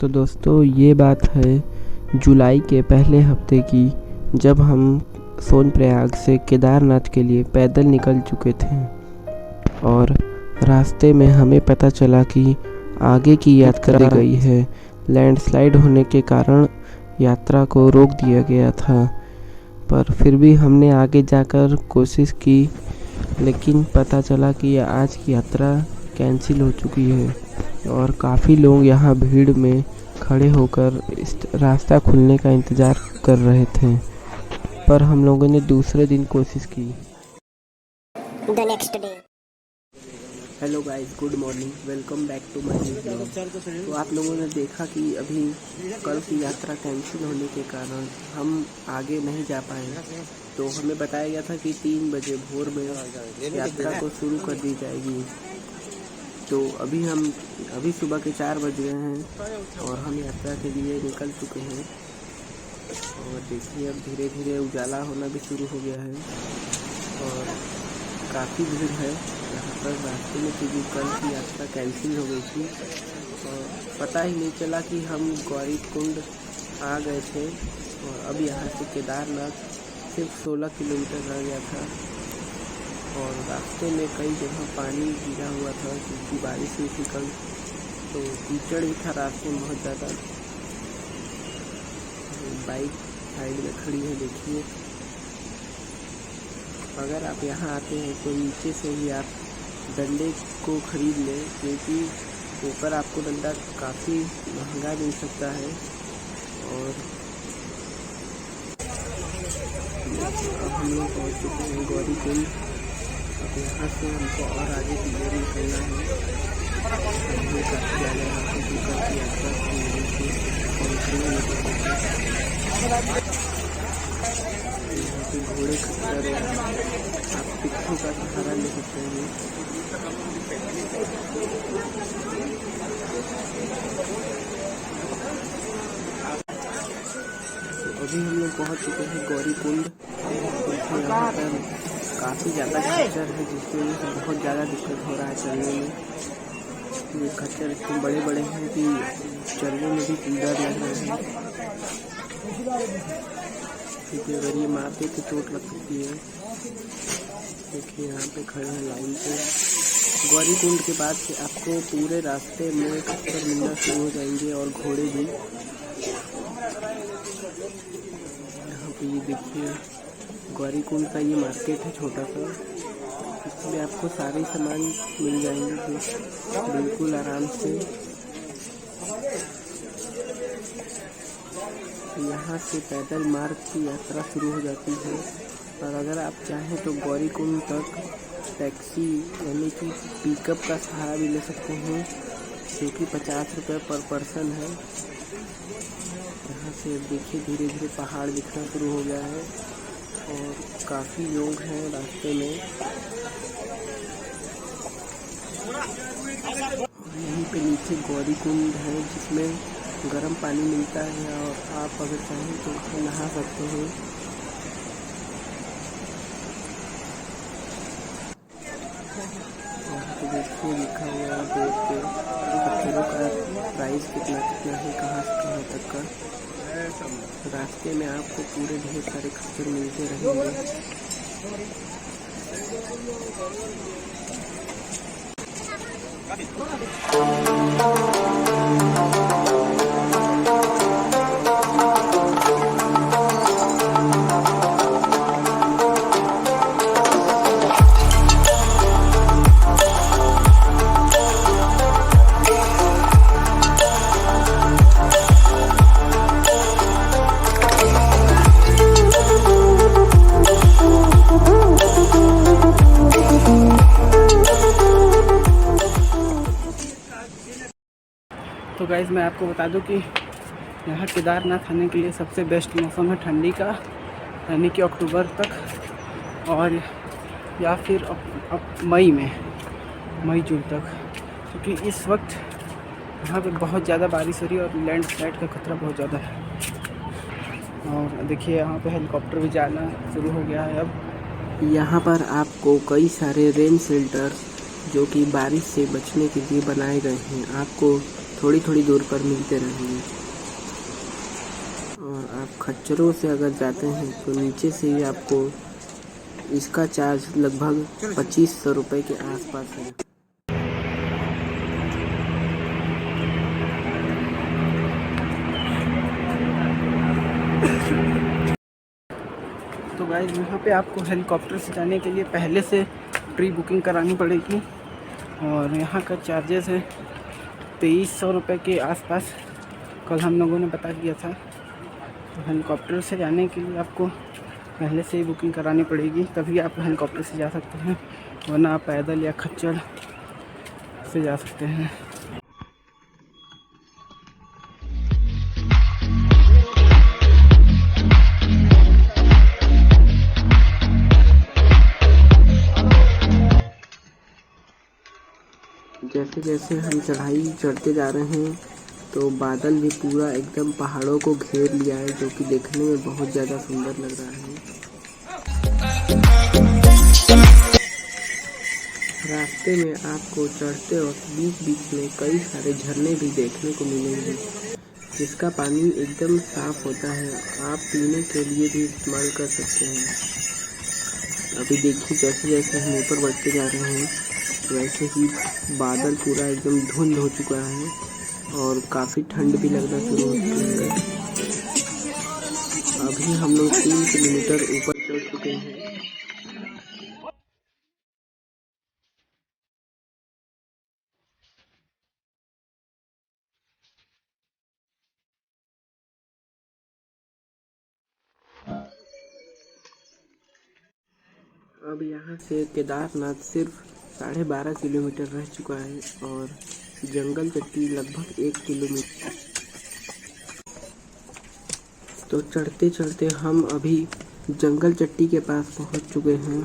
तो दोस्तों ये बात है जुलाई के पहले हफ्ते की, जब हम सोनप्रयाग से केदारनाथ के लिए पैदल निकल चुके थे और रास्ते में हमें पता चला कि आगे की यात्रा गई है। लैंडस्लाइड होने के कारण यात्रा को रोक दिया गया था, पर फिर भी हमने आगे जाकर कोशिश की, लेकिन पता चला कि आज की यात्रा कैंसिल हो चुकी है और काफ़ी लोग यहाँ भीड़ में खड़े होकर इस रास्ता खुलने का इंतज़ार कर रहे थे, पर हम लोगों ने दूसरे दिन कोशिश की। The next day. Hello guys, good morning, welcome back to my new blog. तो आप लोगों ने देखा कि अभी कल की यात्रा कैंसिल होने के कारण हम आगे नहीं जा पाए, तो हमें बताया गया था कि 3 बजे भोर में यात्रा को शुरू कर दी जाएगी। तो अभी सुबह के 4 बज गए हैं और हम यात्रा के लिए निकल चुके हैं। और देखिए अब धीरे धीरे उजाला होना भी शुरू हो गया है और काफ़ी भीड़ है यहाँ पर रास्ते में, क्योंकि कल की यात्रा कैंसिल हो गई थी और पता ही नहीं चला कि हम गौरीकुंड आ गए थे। और अब यहाँ से केदारनाथ सिर्फ 16 किलोमीटर रह गया था और रास्ते में कई जगह पानी गिरा हुआ था क्योंकि बारिश हुई थी कल, तो कीचड़ भी था रास्ते में बहुत ज़्यादा। बाइक साइड में खड़ी है, देखिए। अगर आप यहाँ आते हैं तो नीचे से ही आप डंडे को खरीद लें, क्योंकि ऊपर आपको डंडा काफ़ी महंगा मिल सकता है। और हम लोग पहुँच चुके हैं गौरीकुंड। अब यहाँ से हमको और आगे की ओर निकलना है। काफ़ी ज़्यादा यहाँ से दूर की यात्रा की यहाँ पे घोड़े खच्चर है, आप पिट्ठू का सहारा ले सकते हैं। तो अभी हम लोग पहुँच चुके हैं गौरीकुंड। यहाँ पर काफ़ी ज़्यादा खच्चर है, जिसकी वजह से बहुत ज़्यादा दिक्कत हो रहा है चलने में। ये खच्चर इतने बड़े बड़े हैं कि चलने में भी डर लग रहा है, क्योंकि अगर ये मारते तो चोट लग सकती है। देखिए यहाँ पे खड़े हैं लाइन से। गौरीकुंड के बाद से आपको पूरे रास्ते में खच्चर मिलना शुरू हो जाएंगे और घोड़े भी। यहाँ पे ये देखिए गौरीकुंड का ये मार्केट है छोटा सा, इसमें आपको सारे सामान मिल जाएंगे बिल्कुल आराम से। यहाँ से पैदल मार्ग की यात्रा शुरू हो जाती है और अगर आप चाहें तो गौरीकुंड तक टैक्सी यानी कि पिकअप का सहारा भी ले सकते हैं, जो कि 50 रुपये पर पर्सन है। यहाँ से देखिए धीरे धीरे पहाड़ दिखना शुरू हो गया है और काफ़ी लोग हैं रास्ते में। यहीं पे नीचे गौरीकुंड है, जिसमें गर्म पानी मिलता है और आप अगर चाहें तो उसमें नहा सकते हैं। यहाँ पे देखिए लिखा हुआ है बोर्ड पे पत्थरों का प्राइस कितना कितना है, कहाँ से कहाँ तक का। रास्ते में आपको पूरे ढेर सारे खच्चर मिलते रहेंगे। तो गाइस मैं आपको बता दूं कि यहाँ केदारनाथ आने के लिए सबसे बेस्ट मौसम है ठंडी का, यानी कि अक्टूबर तक, और या फिर मई जून तक, क्योंकि इस वक्त यहाँ पे बहुत ज़्यादा बारिश हो रही है और लैंडस्लाइड का खतरा बहुत ज़्यादा है। और देखिए यहाँ पे हेलीकॉप्टर भी जाना शुरू हो गया है। अब यहाँ पर आपको कई सारे रेन शेल्टर जो कि बारिश से बचने के लिए बनाए गए हैं, आपको थोड़ी थोड़ी दूर पर मिलते रहेंगे। और आप खच्चरों से अगर जाते हैं तो नीचे से ही आपको इसका चार्ज लगभग 2500 रुपये के आसपास है। तो गाइस यहाँ पे आपको हेलीकॉप्टर से जाने के लिए पहले से प्री बुकिंग करानी पड़ेगी और यहाँ का चार्जेस है 2300 रुपये के आसपास, कल हम लोगों ने बता दिया था। तो हेलीकॉप्टर से जाने के लिए आपको पहले से ही बुकिंग करानी पड़ेगी, तभी आप हेलीकॉप्टर से जा सकते हैं, वरना आप पैदल या खच्चर से जा सकते हैं। जैसे जैसे हम चढ़ाई चढ़ते जा रहे हैं तो बादल भी पूरा एकदम पहाड़ों को घेर लिया है, जो कि देखने में बहुत ज़्यादा सुंदर लग रहा है। रास्ते में आपको चढ़ते वक्त बीच बीच में कई सारे झरने भी देखने को मिलेंगे, जिसका पानी एकदम साफ होता है, आप पीने के लिए भी इस्तेमाल कर सकते हैं। अभी देखिए जैसे जैसे हम ऊपर बढ़ते जा रहे हैं वैसे ही बादल पूरा एकदम धुंध हो चुका है और काफ़ी ठंड भी लगना शुरू हो चुकी है। अभी हम लोग 3 किलोमीटर ऊपर चढ़ चुके हैं। अब यहाँ से केदारनाथ सिर्फ 12.5 किलोमीटर रह चुका है और जंगल चट्टी लगभग 1 किलोमीटर। तो चढ़ते चढ़ते हम अभी जंगल चट्टी के पास पहुँच चुके हैं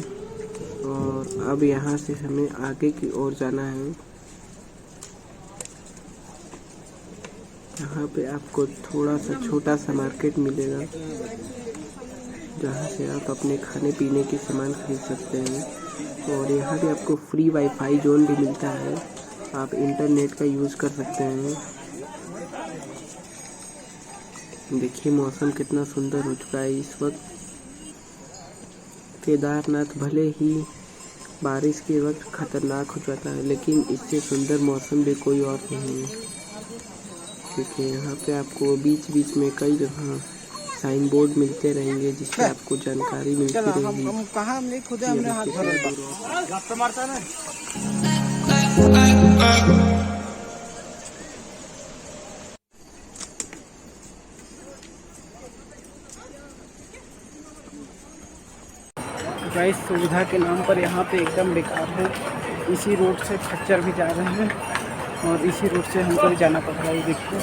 और अब यहाँ से हमें आगे की ओर जाना है। यहाँ पे आपको थोड़ा सा छोटा सा मार्केट मिलेगा, जहाँ से आप अपने खाने पीने के सामान खरीद सकते हैं और यहाँ पे आपको फ्री वाईफाई जोन भी मिलता है, आप इंटरनेट का यूज़ कर सकते हैं। देखिए मौसम कितना सुंदर हो चुका है इस वक्त। केदारनाथ भले ही बारिश के वक्त खतरनाक हो जाता है, लेकिन इससे सुंदर मौसम भी कोई और नहीं है, क्योंकि यहाँ पे आपको बीच बीच में कई जगह साइन बोर्ड मिलते रहेंगे जिससे आपको जानकारी मिलती रहेगी। गाइस सुविधा के नाम पर यहाँ पे एकदम बेकार है। इसी रोड से खच्चर भी जा रहे हैं और इसी रोड से हमको भी जाना पड़ रहा है। देखिए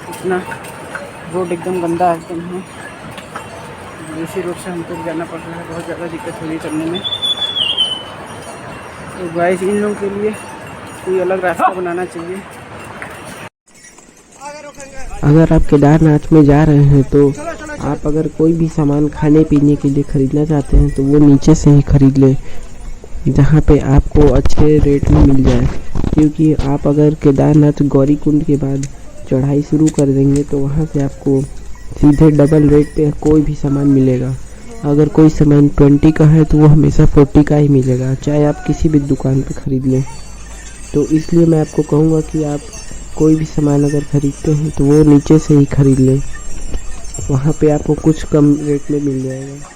इतना रोड एकदम गंदा एकदम है, इसी रोड से हमको भी जाना पड़ रहा है, बहुत ज़्यादा दिक्कत हो रही चलने में। तो गाइस इन लोगों के लिए कोई अलग रास्ता बनाना चाहिए। अगर आप केदारनाथ में जा रहे हैं तो आप अगर कोई भी सामान खाने पीने के लिए ख़रीदना चाहते हैं तो वो नीचे से ही ख़रीद लें, जहाँ पे आपको अच्छे रेट में मिल जाए, क्योंकि आप अगर केदारनाथ गौरीकुंड के बाद चढ़ाई शुरू कर देंगे तो वहाँ से आपको सीधे डबल रेट पे कोई भी सामान मिलेगा। अगर कोई सामान 20 का है तो वो हमेशा 40 का ही मिलेगा, चाहे आप किसी भी दुकान पे ख़रीद लें। तो इसलिए मैं आपको कहूँगा कि आप कोई भी सामान अगर ख़रीदते हैं तो वो नीचे से ही ख़रीद लें, वहाँ पे आपको कुछ कम रेट में मिल जाएगा।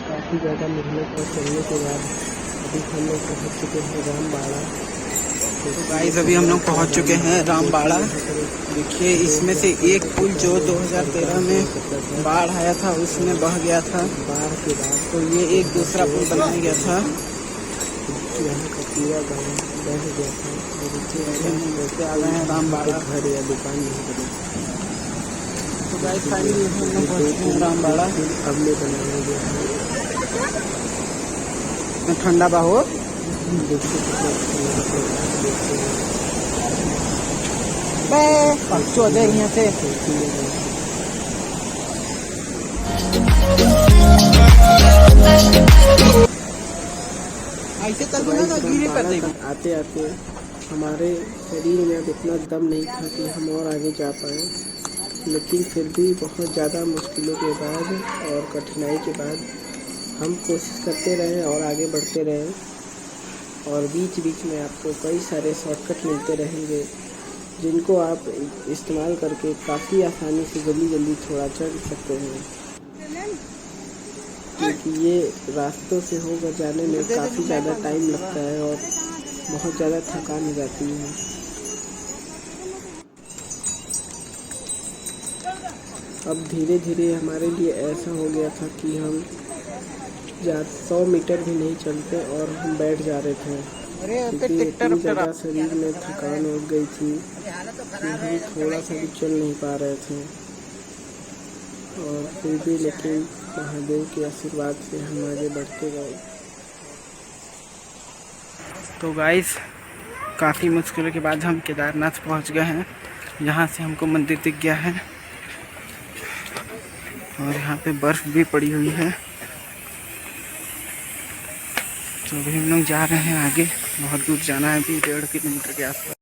काफ़ी ज़्यादा मेहनत और चलने के बाद अभी हम लोग पहुँच चुके हैं रामबाड़ा। तो गाइस अभी हम लोग पहुँच चुके हैं रामबाड़ा। देखिए इसमें से एक पुल जो 2013 में बाढ़ आया था उसमें बह गया था। बाढ़ के बाद तो ये एक दूसरा पुल बनाया गया था। यहाँ का पूरा गाँव बह गया था। देखिए आ गए हैं रामबाड़ा। घर या दुकान नहीं बनी। तो गाइस फाइनली हम लोग पहुँच चुके हैं रामबाड़ा। हमने बनाया गया है। ठंडा बाहो देखिए कितना अच्छा लगता है। पक्षी हो जाए यहाँ से। ऐसे आते आते हमारे शरीर में अब इतना दम नहीं था कि हम और आगे जा पाए, लेकिन फिर भी बहुत ज़्यादा मुश्किलों के बाद और कठिनाई के बाद हम कोशिश करते रहे और आगे बढ़ते रहे। और बीच बीच में आपको कई सारे शॉर्टकट मिलते रहेंगे जिनको आप इस्तेमाल करके काफ़ी आसानी से जल्दी थोड़ा चढ़ सकते हैं, क्योंकि ये रास्तों से होकर जाने में काफ़ी ज़्यादा टाइम लगता है और बहुत ज़्यादा थकान हो जाती है। अब धीरे धीरे हमारे लिए ऐसा हो गया था कि हम 100 मीटर भी नहीं चलते और हम बैठ जा रहे थे, क्योंकि इतनी ज़्यादा शरीर में थकान हो गई थी कि हम थोड़ा सा भी चल नहीं पा रहे थे। और फिर भी लेकिन महादेव के आशीर्वाद से हम आगे बढ़ते गए। तो गाइस काफ़ी मुश्किलों के बाद हम केदारनाथ पहुंच गए हैं। यहाँ से हमको मंदिर दिख गया है और यहाँ पे बर्फ़ भी पड़ी हुई है। तो अभी हम लोग जा रहे हैं आगे, बहुत दूर जाना है, अभी 1.5 किलोमीटर के आसपास।